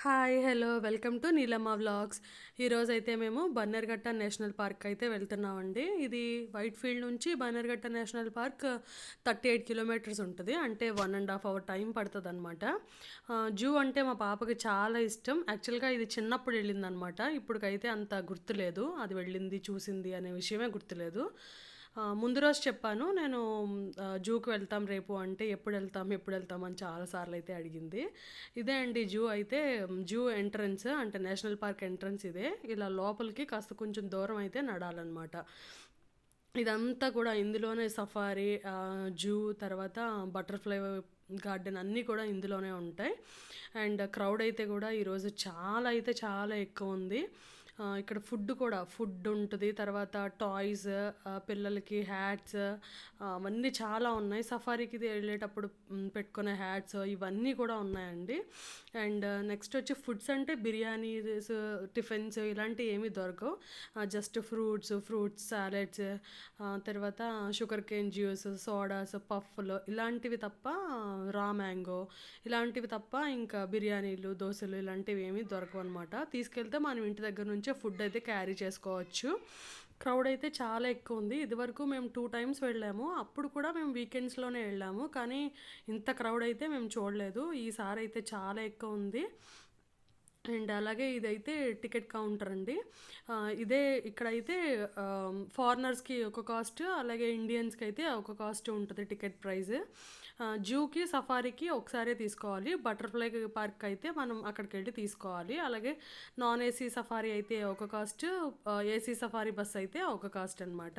Hi! Hello! Welcome to Neelamma vlogs. ఈరోజైతే మేము బన్నర్ఘట్ట national park అయితే వెళ్తున్నామండి. ఇది వైట్‌ఫీల్డ్ నుంచి బన్నర్ఘట్ట నేషనల్ పార్క్ 38 కిలోమీటర్స్ ఉంటది. అంటే 1½ అవర్ టైం పడతదనమాట. జూ అంటే మా పాపకి చాలా ఇష్టం. యాక్చువల్‌గా ఇది చిన్నప్పుడు వెళ్ళిందనమాట. ఇప్పటికైతే అంత గుర్తులేదు. అది వెళ్ళింది, చూసింది అనే విషయమే గుర్తులేదు. ముందు రోజు చెప్పాను నేను జూకి వెళ్తాం రేపు అంటే ఎప్పుడెళ్తాం అని చాలా సార్లయితే అడిగింది. ఇదే అండి జూ అయితే జూ ఎంట్రన్స్ అంటే నేషనల్ పార్క్ ఎంట్రన్స్ ఇదే. ఇలా లోపలికి కాస్త కొంచెం దూరం అయితే నడాలన్నమాట. ఇదంతా కూడా ఇందులోనే సఫారీ, జూ తర్వాత బటర్‌ఫ్లై గార్డెన్ అన్నీ కూడా ఇందులోనే ఉంటాయి. అండ్ క్రౌడ్ అయితే కూడా ఈరోజు చాలా అయితే చాలా ఎక్కువుంది. ఇక్కడ ఫుడ్ ఉంటది. తర్వాత టాయ్స్, పిల్లలకి హ్యాట్స్, అవన్నీ చాలా ఉన్నాయి. సఫారీకి వెళ్ళేటప్పుడు పెట్టుకునే హ్యాట్స్ ఇవన్నీ కూడా ఉన్నాయండి. అండ్ నెక్స్ట్ వచ్చి ఫుడ్స్ అంటే బిర్యానీస్, టిఫిన్స్ ఇలాంటివి ఏమీ దొరకవు. జస్ట్ ఫ్రూట్స్ సాలెడ్స్, తర్వాత షుగర్ కేన్ జ్యూస్, సోడాస్, పఫ్ఫులు ఇలాంటివి తప్ప, రా మ్యాంగో ఇలాంటివి తప్ప ఇంకా బిర్యానీలు, దోసలు ఇలాంటివి ఏమీ దొరకవు అనమాట. తీసుకెళ్తే మనం ఇంటి దగ్గర నుంచే ఫుడ్ అయితే క్యారీ చేసుకోవచ్చు. క్రౌడ్ అయితే చాలా ఎక్కువ ఉంది. ఇదివరకు మేము 2 టైమ్స్ వెళ్ళాము. అప్పుడు కూడా మేము వీకెండ్స్‌లోనే వెళ్ళాము. కానీ ఇంత క్రౌడ్ అయితే మేము చూడలేదు. ఈసారి అయితే చాలా ఎక్కువ ఉంది. అండ్ అలాగే ఇదైతే టికెట్ కౌంటర్ అండి. ఇదే ఇక్కడైతే ఫారినర్స్‌కి ఒక కాస్ట్, అలాగే ఇండియన్స్‌కి అయితే ఒక కాస్ట్ ఉంటుంది టికెట్ ప్రైస్. జూకి, సఫారీకి ఒకసారే తీసుకోవాలి. బటర్‌ఫ్లై పార్క్ అయితే మనం అక్కడికెళ్ళి తీసుకోవాలి. అలాగే నాన్ ఏసీ సఫారీ అయితే ఒక కాస్ట్, ఏసీ సఫారీ బస్ అయితే ఒక కాస్ట్ అనమాట.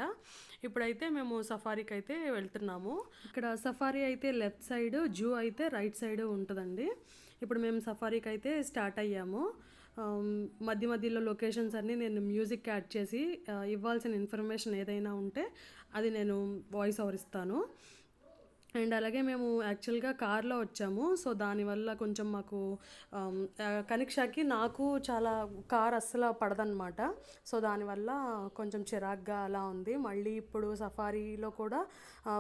ఇప్పుడైతే మేము సఫారీకి అయితే వెళ్తున్నాము. ఇక్కడ సఫారీ అయితే లెఫ్ట్ సైడ్, జూ అయితే రైట్ సైడ్ ఉంటుందండి. ఇప్పుడు మేము సఫారీకి అయితే స్టార్ట్ అయ్యాము. మధ్య మధ్యలో లొకేషన్స్ అన్నీ నేను మ్యూజిక్ యాడ్ చేసి ఇవ్వాల్సిన ఇన్ఫర్మేషన్ ఏదైనా ఉంటే అది నేను వాయిస్ ఓవర్ ఇస్తాను. అండ్ అలాగే మేము యాక్చువల్గా కార్లో వచ్చాము. సో దానివల్ల కొంచెం మాకు కనిక్షాకి నాకు చాలా కార్ అస్సలు పడదనమాట. సో దానివల్ల కొంచెం చిరాగ్గా అలా ఉంది. మళ్ళీ ఇప్పుడు సఫారీలో కూడా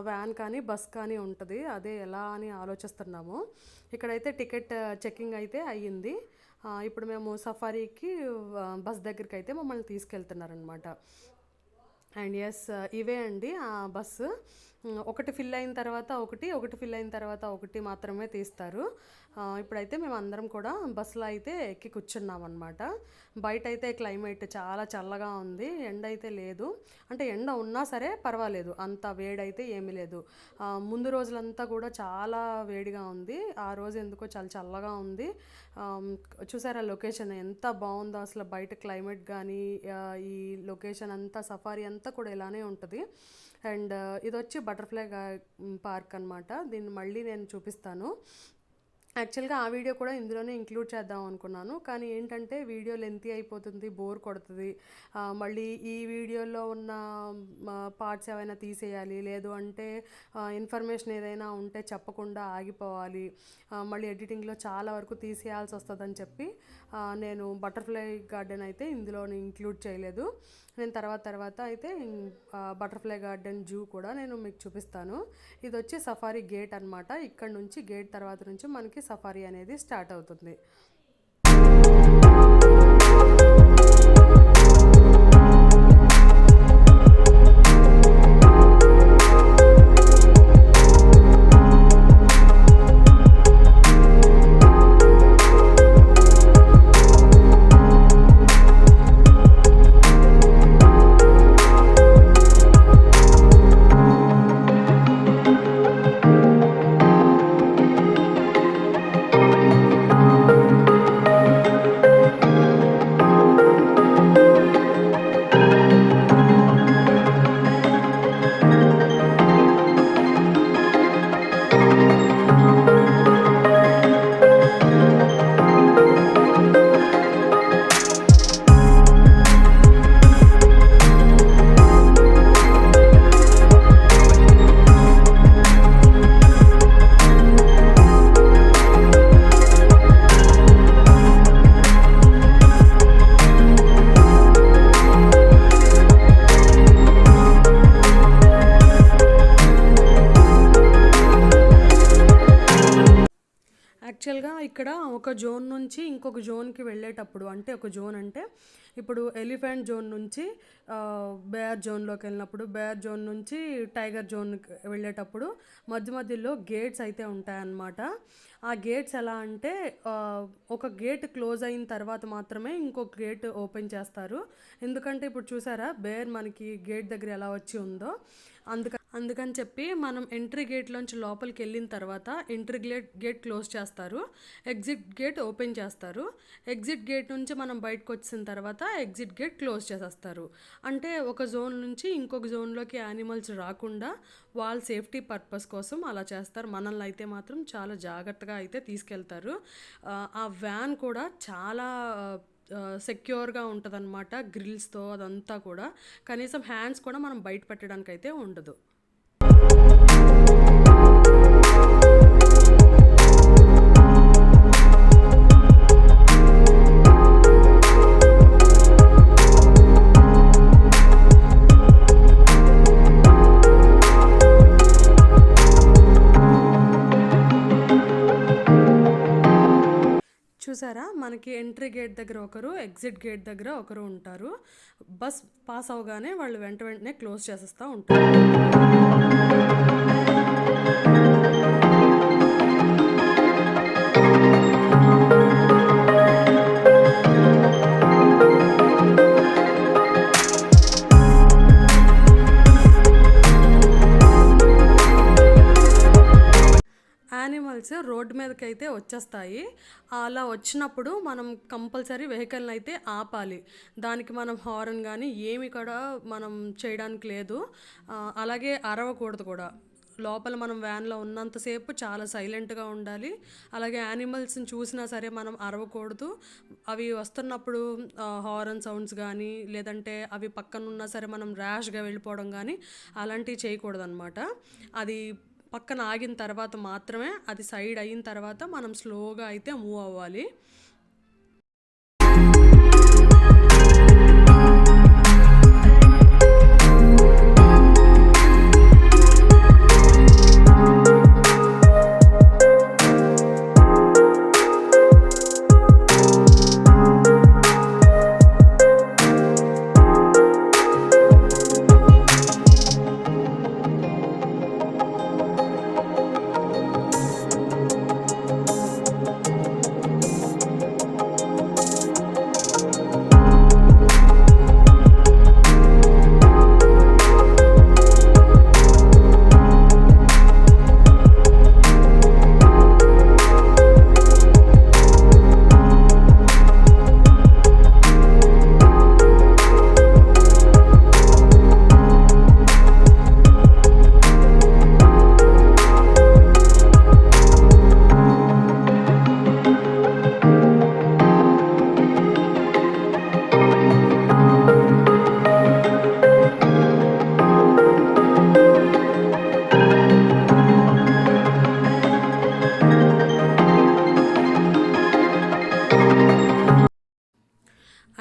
వ్యాన్ కానీ బస్ కానీ ఉంటుంది. అదే ఎలా అని ఆలోచిస్తున్నాము. ఇక్కడైతే టికెట్ చెక్కింగ్ అయితే అయ్యింది. ఇప్పుడు మేము సఫారీకి బస్ దగ్గరికి అయితే మమ్మల్ని తీసుకెళ్తున్నారనమాట. అండ్ ఎస్, ఇవే అండి ఆ బస్సు. ఒకటి ఫిల్ అయిన తర్వాత ఒకటి ఫిల్ అయిన తర్వాత ఒకటి మాత్రమే తీస్తారు. ఇప్పుడైతే మేము అందరం కూడా బస్సులో అయితే ఎక్కి కూర్చున్నాం అనమాట. బయట అయితే క్లైమేట్ చాలా చల్లగా ఉంది. ఎండ అయితే లేదు. అంటే ఎండ ఉన్నా సరే పర్వాలేదు, అంత వేడైతే ఏమీ లేదు. ముందు రోజులంతా కూడా చాలా వేడిగా ఉంది. ఆ రోజు ఎందుకో చాలా చల్లగా ఉంది. చూసారా లొకేషన్ ఎంత బాగుందో అసలు. బయట క్లైమేట్ కానీ, ఈ లొకేషన్ అంతా సఫారీ అంతా కూడా ఇలానే ఉంటుంది. అండ్ ఇది వచ్చి బటర్‌ఫ్లై పార్క్ అనమాట. దీన్ని మళ్ళీ నేను చూపిస్తాను. యాక్చువల్గా ఆ వీడియో కూడా ఇందులోనే ఇంక్లూడ్ చేద్దాం అనుకున్నాను. కానీ ఏంటంటే వీడియో లెంతీ అయిపోతుంది, బోర్ కొడుతుంది. మళ్ళీ ఈ వీడియోలో ఉన్న పార్ట్స్ ఏవైనా తీసేయాలి, లేదు అంటే ఇన్ఫర్మేషన్ ఏదైనా ఉంటే చెప్పకుండా ఆగిపోవాలి. మళ్ళీ ఎడిటింగ్లో చాలా వరకు తీసేయాల్సి వస్తుందని చెప్పి నేను బటర్‌ఫ్లై గార్డెన్ అయితే ఇందులో ఇంక్లూడ్ చేయలేదు. నేను తర్వాత అయితే బటర్‌ఫ్లై గార్డెన్, జూ కూడా నేను మీకు చూపిస్తాను. ఇది వచ్చి సఫారీ గేట్ అనమాట. ఇక్కడ నుంచి గేట్ తర్వాత నుంచి మనకి సఫారీ అనేది స్టార్ట్ అవుతుంది. ఇక్కడ ఒక జోన్ నుంచి ఇంకొక జోన్కి వెళ్ళేటప్పుడు, అంటే ఒక జోన్ అంటే ఇప్పుడు ఎలిఫెంట్ జోన్ నుంచి బేర్ జోన్లోకి వెళ్ళినప్పుడు, బేర్ జోన్ నుంచి టైగర్ జోన్కి వెళ్ళేటప్పుడు మధ్య మధ్యలో గేట్స్ అయితే ఉంటాయన్నమాట. ఆ గేట్స్ ఎలా అంటే ఒక గేట్ క్లోజ్ అయిన తర్వాత మాత్రమే ఇంకొక గేట్ ఓపెన్ చేస్తారు. ఎందుకంటే ఇప్పుడు చూసారా బేర్ మనకి గేట్ దగ్గర ఎలా వచ్చి ఉందో, అందుకని చెప్పి మనం ఎంట్రీ గేట్లోంచి లోపలికి వెళ్ళిన తర్వాత ఎంట్రీ గేట్ క్లోజ్ చేస్తారు, ఎగ్జిట్ గేట్ ఓపెన్ చేస్తారు. ఎగ్జిట్ గేట్ నుంచి మనం బయటకు వచ్చిన తర్వాత ఎగ్జిట్ గేట్ క్లోజ్ చేసేస్తారు. అంటే ఒక జోన్ నుంచి ఇంకొక జోన్లోకి యానిమల్స్ రాకుండా వాళ్ళ సేఫ్టీ పర్పస్ కోసం అలా చేస్తారు. మనల్ని అయితే మాత్రం చాలా జాగ్రత్తగా అయితే తీసుకెళ్తారు. ఆ వ్యాన్ కూడా చాలా సెక్యూర్గా ఉంటుందన్నమాట, గ్రిల్స్తో అదంతా కూడా. కనీసం హ్యాండ్స్ కూడా మనం బయట పెట్టడానికి అయితే ఉండదు. చూసారా మనకి ఎంట్రీ గేట్ దగ్గర ఒకరు, ఎగ్జిట్ గేట్ దగ్గర ఒకరు ఉంటారు. బస్ పాస్ అవగానే వాళ్ళు వెంటనే క్లోజ్ చేసేస్తూ ఉంటారు. యానిమల్స్ రోడ్డు మీదకి అయితే వచ్చేస్తాయి. అలా వచ్చినప్పుడు మనం కంపల్సరీ వెహికల్ని అయితే ఆపాలి. దానికి మనం హార్న్ కానీ ఏమి కూడా మనం చేయడానికి లేదు. అలాగే అరవకూడదు కూడా. లోపల మనం వ్యాన్లో ఉన్నంతసేపు చాలా సైలెంట్గా ఉండాలి. అలాగే యానిమల్స్ని చూసినా సరే మనం అరవకూడదు. అవి వస్తున్నప్పుడు హారన్ సౌండ్స్ కానీ, లేదంటే అవి పక్కన ఉన్నా సరే మనం ర్యాష్గా వెళ్ళిపోవడం కానీ అలాంటివి చేయకూడదు అనమాట. అది పక్కన ఆగిన తర్వాత మాత్రమే, అది సైడ్ అయిన తర్వాత మనం స్లోగా అయితే మూవ్ అవ్వాలి.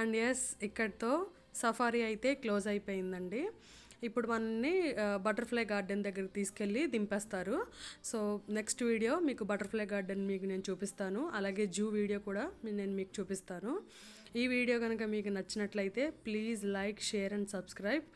అండ్ ఎస్, ఇక్కడితో సఫారీ అయితే క్లోజ్ అయిపోయిందండి. ఇప్పుడు మనల్ని బటర్ఫ్లై గార్డెన్ దగ్గరికి తీసుకెళ్ళి దింపేస్తారు. సో నెక్స్ట్ వీడియో మీకు బటర్ఫ్లై గార్డెన్ మీకు నేను చూపిస్తాను. అలాగే జూ వీడియో కూడా నేను మీకు చూపిస్తాను. ఈ వీడియో కనుక మీకు నచ్చినట్లయితే please like, share and subscribe.